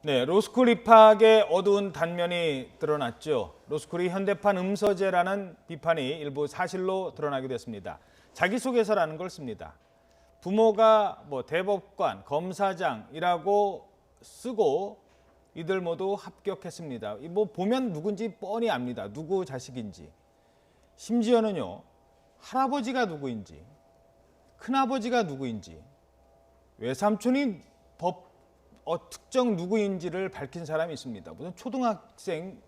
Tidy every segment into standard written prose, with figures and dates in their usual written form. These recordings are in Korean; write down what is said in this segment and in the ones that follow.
네, 로스쿨 입학의 어두운 단면이 드러났죠. 로스쿨이 현대판 음서제라는 비판이 일부 사실로 드러나게 됐습니다. 자기소개서라는 걸 씁니다. 부모가 대법관, 검사장이라고 쓰고 이들 모두 합격했습니다. 보면 누군지 뻔히 압니다. 누구 자식인지. 심지어는요, 할아버지가 누구인지, 큰아버지가 누구인지, 외삼촌이 특정 누구인지를 밝힌 사람이 있습니다. 무슨 초등학생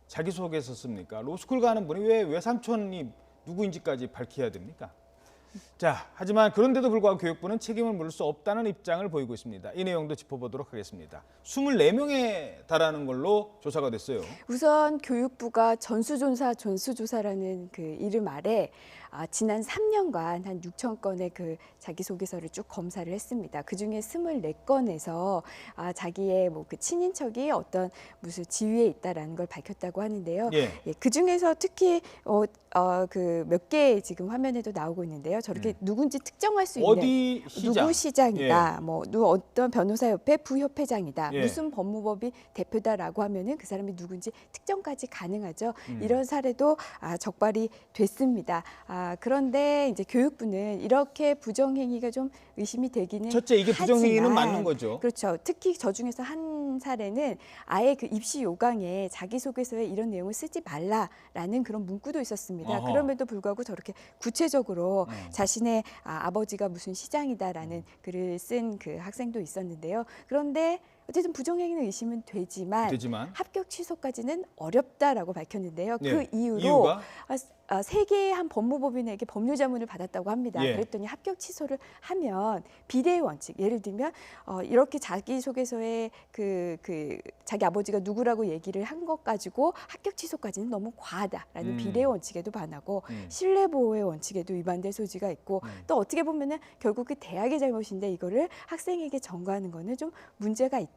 자기소개서 씁니까? 로스쿨 가는 분이 왜 외삼촌이 누구인지까지 밝혀야 됩니까? 자, 하지만 그런데도 불구하고 교육부는 책임을 물을 수 없다는 입장을 보이고 있습니다. 이 내용도 짚어보도록 하겠습니다. 24명에 달하는 걸로 조사가 됐어요. 우선 교육부가 전수조사라는 그 이름 아래 지난 3년간 한 6천 건의 그 자기소개서를 쭉 검사를 했습니다. 그중에 24건에서 자기의 그 친인척이 어떤 무슨 지위에 있다라는 걸 밝혔다고 하는데요. 예. 그중에서 특히 그 몇 개 지금 화면에도 나오고 있는데요. 저렇게 누군지 특정할 수 있는 어디 시장? 누구 시장이다, 예. 어떤 변호사협회 부협회장이다, 예. 무슨 법무법인 대표다라고 하면은 그 사람이 누군지 특정까지 가능하죠. 이런 사례도 적발이 됐습니다. 그런데 이제 교육부는 이렇게 부정행위가 좀 의심이 되기는 첫째, 이게 부정행위는 하지만, 맞는 거죠. 그렇죠. 특히 저 중에서 한 사례는 아예 그 입시 요강에 자기소개서에 이런 내용을 쓰지 말라라는 그런 문구도 있었습니다. 어허. 그럼에도 불구하고 저렇게 구체적으로 자신의 아버지가 무슨 시장이다라는 글을 쓴 그 학생도 있었는데요. 그런데 어쨌든 부정행위는 의심은 되지만 합격 취소까지는 어렵다라고 밝혔는데요. 네. 그 이유로 이유가? 세 개의 한 법무법인에게 법률 자문을 받았다고 합니다. 예. 그랬더니 합격 취소를 하면 비례의 원칙, 예를 들면 이렇게 자기소개서에 그 자기 아버지가 누구라고 얘기를 한 것 가지고 합격 취소까지는 너무 과하다라는 비례의 원칙에도 반하고 신뢰보호의 원칙에도 위반될 소지가 있고 또 어떻게 보면은 결국 그 대학의 잘못인데 이거를 학생에게 전가하는 거는 좀 문제가 있다.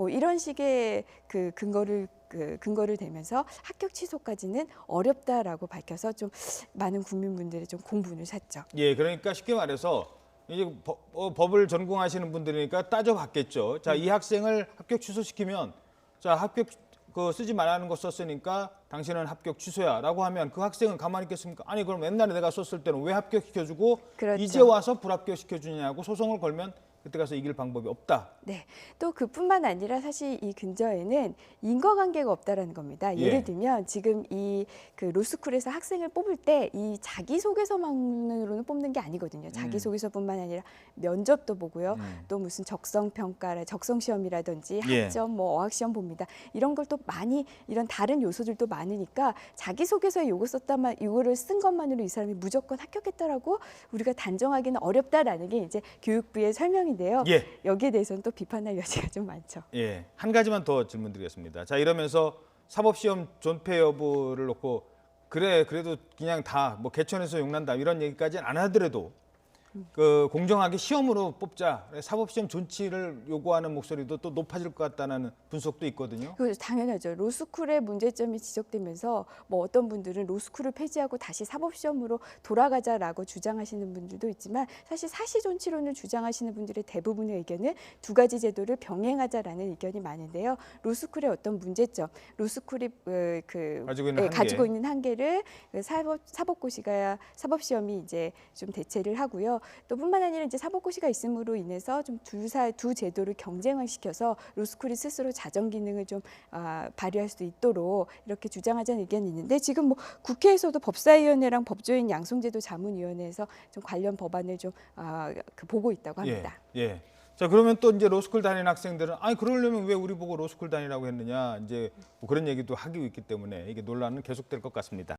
이런 식의 그 근거를 대면서 합격 취소까지는 어렵다라고 밝혀서 좀 많은 국민분들이 좀 공분을 샀죠. 예, 그러니까 쉽게 말해서 이제 법을 전공하시는 분들이니까 따져봤겠죠. 자, 이 학생을 합격 취소시키면, 자, 합격 쓰지 말라는 거 썼으니까 당신은 합격 취소야라고 하면 그 학생은 가만히 있겠습니까? 아니, 그럼 옛날에 내가 썼을 때는 왜 합격시켜주고 그렇죠. 이제 와서 불합격시켜주냐고 소송을 걸면 그때 가서 이길 방법이 없다. 네, 또 그뿐만 아니라 사실 이 근저에는 인과관계가 없다라는 겁니다. 예를 들면 지금 이 그 로스쿨에서 학생을 뽑을 때 이 자기소개서만으로는 뽑는 게 아니거든요. 자기소개서뿐만 아니라 면접도 보고요. 또 무슨 적성평가, 적성시험이라든지 학점, 어학시험 봅니다. 이런 걸 또 많이 이런 다른 요소들도 많으니까 자기소개서에 요거를 쓴 것만으로 이 사람이 무조건 합격했다라고 우리가 단정하기는 어렵다라는 게 이제 교육부의 설명인데요. 예. 여기에 대해서는 또 비판할 여지가 좀 많죠. 예, 한 가지만 더 질문드리겠습니다. 자, 이러면서 사법시험 존폐 여부를 놓고 그래도 그냥 다 개천에서 용난다 이런 얘기까지는 안 하더라도 공정하게 시험으로 뽑자, 사법시험 존치를 요구하는 목소리도 또 높아질 것 같다는 분석도 있거든요. 당연하죠. 로스쿨의 문제점이 지적되면서 어떤 분들은 로스쿨을 폐지하고 다시 사법시험으로 돌아가자라고 주장하시는 분들도 있지만 사실 사시존치론을 주장하시는 분들의 대부분의 의견은 두 가지 제도를 병행하자라는 의견이 많은데요. 로스쿨의 어떤 문제점, 로스쿨이 가지고 있는 한계를 사법시험이 이제 좀 대체를 하고요. 또 뿐만 아니라 이제 사법고시가 있음으로 인해서 좀 두 제도를 경쟁화시켜서 로스쿨이 스스로 자정 기능을 좀 발휘할 수 있도록 이렇게 주장하자는 의견이 있는데 지금 국회에서도 법사위원회랑 법조인 양성제도 자문위원회에서 좀 관련 법안을 좀 보고 있다고 합니다. 예. 자, 그러면 또 이제 로스쿨 다니는 학생들은 그러려면 왜 우리 보고 로스쿨 다니라고 했느냐 이제 그런 얘기도 하고 있기 때문에 이게 논란은 계속될 것 같습니다.